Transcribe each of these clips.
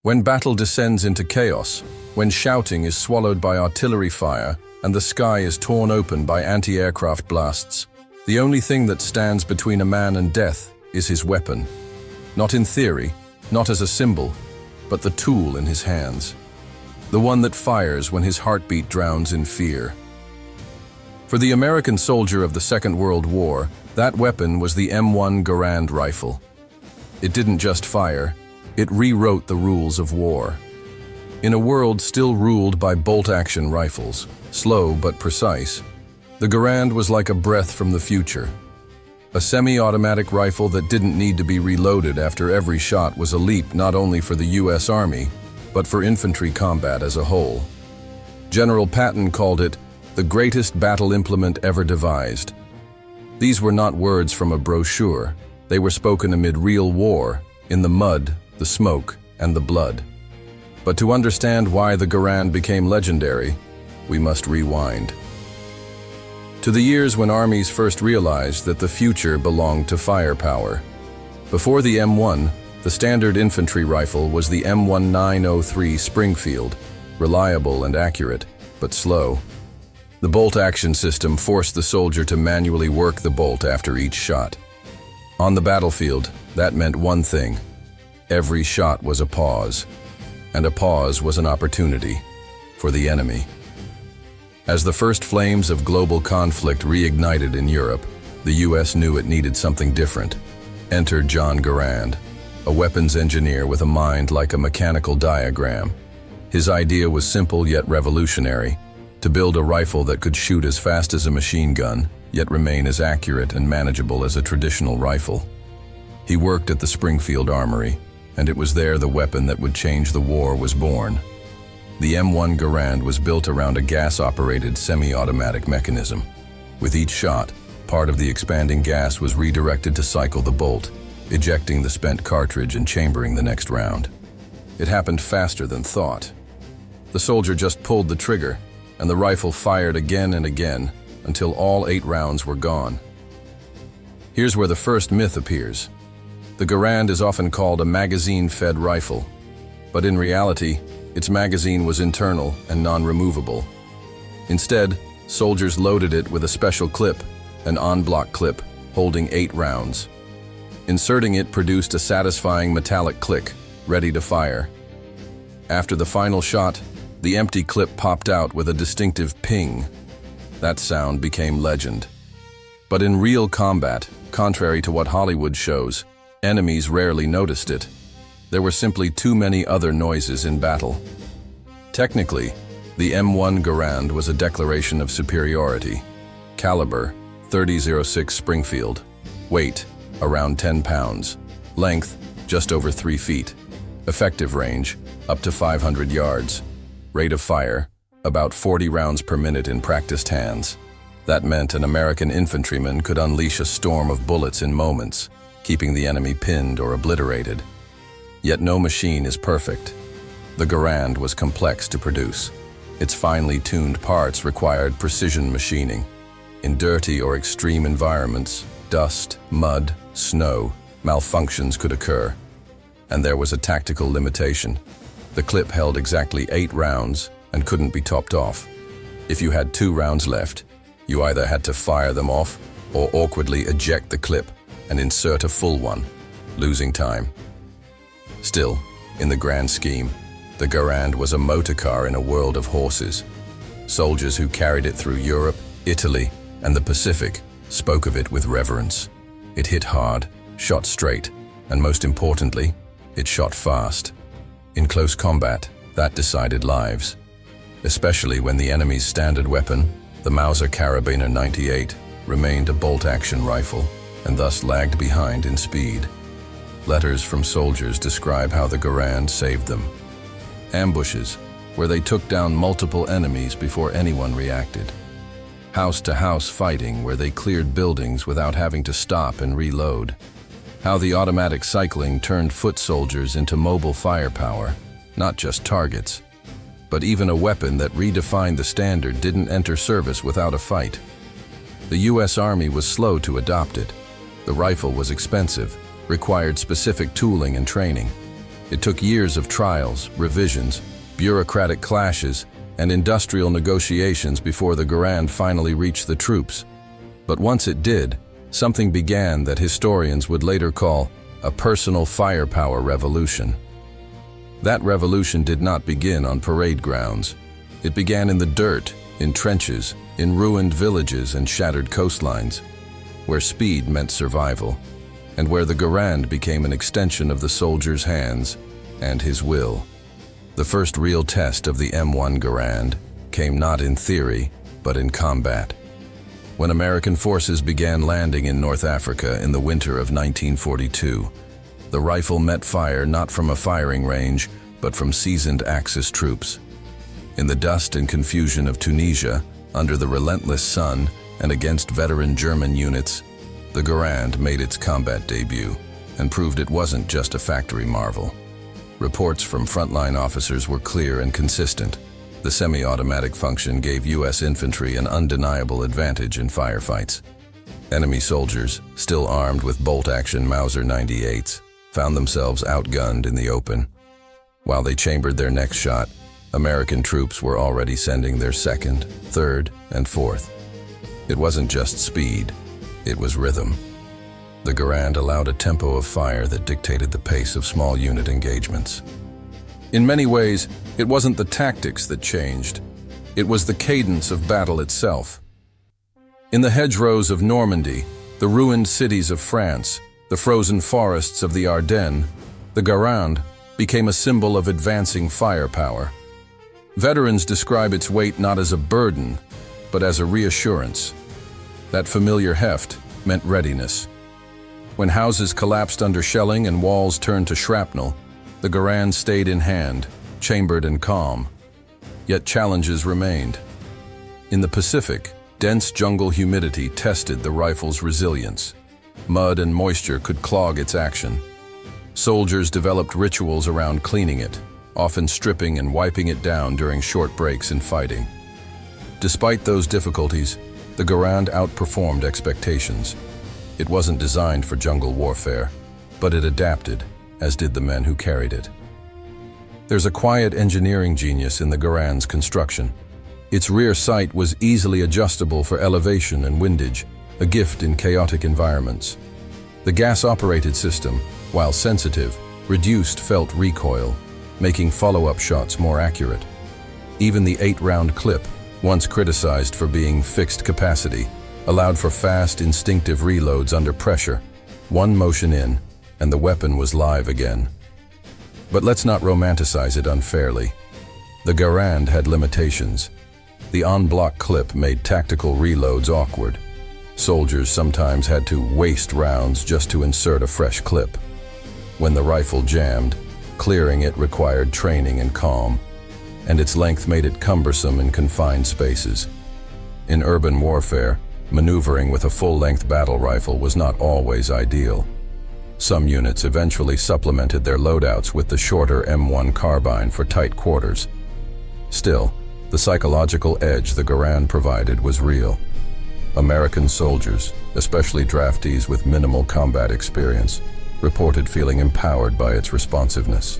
When battle descends into chaos, when shouting is swallowed by artillery fire and the sky is torn open by anti-aircraft blasts, the only thing that stands between a man and death is his weapon. Not in theory, not as a symbol, but the tool in his hands. The one that fires when his heartbeat drowns in fear. For the American soldier of the Second World War, that weapon was the M1 Garand rifle. It didn't just fire, it rewrote the rules of war. In a world still ruled by bolt-action rifles, slow but precise, the Garand was like a breath from the future. A semi-automatic rifle that didn't need to be reloaded after every shot was a leap not only for the US Army, but for infantry combat as a whole. General Patton called it the greatest battle implement ever devised. These were not words from a brochure. They were spoken amid real war, in the mud, the smoke, and the blood. But to understand why the Garand became legendary, we must rewind. To the years when armies first realized that the future belonged to firepower. Before the M1, the standard infantry rifle was the M1903 Springfield, reliable and accurate, but slow. The bolt-action system forced the soldier to manually work the bolt after each shot. On the battlefield, that meant one thing. Every shot was a pause, and a pause was an opportunity for the enemy. As the first flames of global conflict reignited in Europe, the US knew it needed something different. Enter John Garand, a weapons engineer with a mind like a mechanical diagram. His idea was simple yet revolutionary: to build a rifle that could shoot as fast as a machine gun, yet remain as accurate and manageable as a traditional rifle. He worked at the Springfield Armory, and it was there the weapon that would change the war was born. The M1 Garand was built around a gas-operated semi-automatic mechanism. With each shot, part of the expanding gas was redirected to cycle the bolt, ejecting the spent cartridge and chambering the next round. It happened faster than thought. The soldier just pulled the trigger, and the rifle fired again and again until all 8 rounds were gone. Here's where the first myth appears. The Garand is often called a magazine-fed rifle, but in reality, its magazine was internal and non-removable. Instead, soldiers loaded it with a special clip, an en-bloc clip, holding 8 rounds. Inserting it produced a satisfying metallic click, ready to fire. After the final shot, the empty clip popped out with a distinctive ping. That sound became legend. But in real combat, contrary to what Hollywood shows, enemies rarely noticed it. There were simply too many other noises in battle. Technically, the M1 Garand was a declaration of superiority. Caliber, .30-06 Springfield. Weight, around 10 pounds. Length, just over 3 feet. Effective range, up to 500 yards. Rate of fire, about 40 rounds per minute in practiced hands. That meant an American infantryman could unleash a storm of bullets in moments, keeping the enemy pinned or obliterated. Yet no machine is perfect. The Garand was complex to produce. Its finely tuned parts required precision machining. In dirty or extreme environments, dust, mud, snow, malfunctions could occur. And there was a tactical limitation. The clip held exactly 8 rounds and couldn't be topped off. If you had 2 rounds left, you either had to fire them off or awkwardly eject the clip and insert a full one, losing time. Still, in the grand scheme, the Garand was a motor car in a world of horses. Soldiers who carried it through Europe, Italy, and the Pacific spoke of it with reverence. It hit hard, shot straight, and most importantly, it shot fast. In close combat, that decided lives. Especially when the enemy's standard weapon, the Mauser Carabiner 98, remained a bolt-action rifle and thus lagged behind in speed. Letters from soldiers describe how the Garand saved them. Ambushes, where they took down multiple enemies before anyone reacted. House-to-house fighting, where they cleared buildings without having to stop and reload. How the automatic cycling turned foot soldiers into mobile firepower, not just targets. But even a weapon that redefined the standard didn't enter service without a fight. The US Army was slow to adopt it. The rifle was expensive, required specific tooling and training. It took years of trials, revisions, bureaucratic clashes, and industrial negotiations before the Garand finally reached the troops. But once it did, something began that historians would later call a personal firepower revolution. That revolution did not begin on parade grounds. It began in the dirt, in trenches, in ruined villages and shattered coastlines, where speed meant survival, and where the Garand became an extension of the soldier's hands and his will. The first real test of the M1 Garand came not in theory, but in combat. When American forces began landing in North Africa in the winter of 1942, the rifle met fire not from a firing range, but from seasoned Axis troops. In the dust and confusion of Tunisia, under the relentless sun and against veteran German units, the Garand made its combat debut and proved it wasn't just a factory marvel. Reports from frontline officers were clear and consistent. The semi-automatic function gave U.S. infantry an undeniable advantage in firefights. Enemy soldiers, still armed with bolt-action Mauser 98s, found themselves outgunned in the open. While they chambered their next shot, American troops were already sending their second, third, and fourth. It wasn't just speed, it was rhythm. The Garand allowed a tempo of fire that dictated the pace of small unit engagements. In many ways, it wasn't the tactics that changed. It was the cadence of battle itself. In the hedgerows of Normandy, the ruined cities of France, the frozen forests of the Ardennes, the Garand became a symbol of advancing firepower. Veterans describe its weight not as a burden, but as a reassurance. That familiar heft meant readiness. When houses collapsed under shelling and walls turned to shrapnel, the Garand stayed in hand, chambered and calm. Yet challenges remained. In the Pacific, dense jungle humidity tested the rifle's resilience. Mud and moisture could clog its action. Soldiers developed rituals around cleaning it, often stripping and wiping it down during short breaks in fighting. Despite those difficulties, the Garand outperformed expectations. It wasn't designed for jungle warfare, but it adapted, as did the men who carried it. There's a quiet engineering genius in the Garand's construction. Its rear sight was easily adjustable for elevation and windage, a gift in chaotic environments. The gas-operated system, while sensitive, reduced felt recoil, making follow-up shots more accurate. Even the 8-round clip, once criticized for being fixed capacity, allowed for fast, instinctive reloads under pressure. One motion in, and the weapon was live again. But let's not romanticize it unfairly. The Garand had limitations. The en-bloc clip made tactical reloads awkward. Soldiers sometimes had to waste rounds just to insert a fresh clip. When the rifle jammed, clearing it required training and calm, and its length made it cumbersome in confined spaces. In urban warfare, maneuvering with a full-length battle rifle was not always ideal. Some units eventually supplemented their loadouts with the shorter M1 carbine for tight quarters. Still, the psychological edge the Garand provided was real. American soldiers, especially draftees with minimal combat experience, reported feeling empowered by its responsiveness.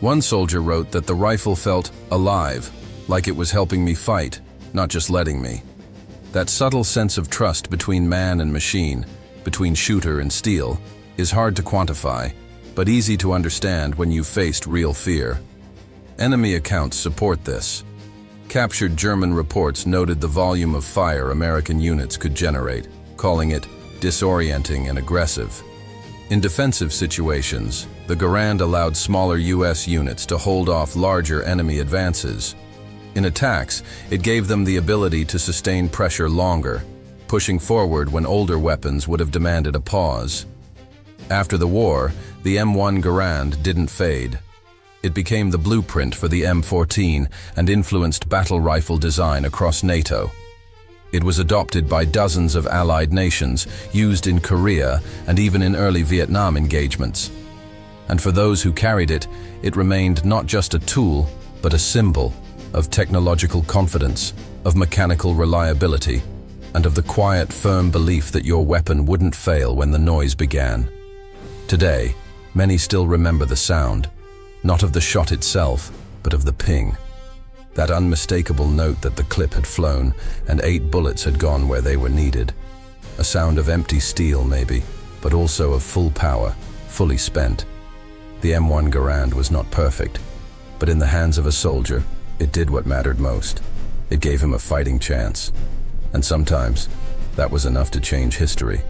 One soldier wrote that the rifle felt alive, like it was helping me fight, not just letting me. That subtle sense of trust between man and machine, between shooter and steel, is hard to quantify, but easy to understand when you've faced real fear. Enemy accounts support this. Captured German reports noted the volume of fire American units could generate, calling it disorienting and aggressive. In defensive situations, the Garand allowed smaller U.S. units to hold off larger enemy advances. In attacks, it gave them the ability to sustain pressure longer, pushing forward when older weapons would have demanded a pause. After the war, the M1 Garand didn't fade. It became the blueprint for the M14 and influenced battle rifle design across NATO. It was adopted by dozens of allied nations, used in Korea and even in early Vietnam engagements. And for those who carried it, it remained not just a tool, but a symbol of technological confidence, of mechanical reliability, and of the quiet, firm belief that your weapon wouldn't fail when the noise began. Today, Many still remember the sound, not of the shot itself, but of the ping. That unmistakable note that the clip had flown and 8 bullets had gone where they were needed. A sound of empty steel maybe, but also of full power, fully spent. The M1 Garand was not perfect, but in the hands of a soldier, it did what mattered most. It gave him a fighting chance. And sometimes, that was enough to change history.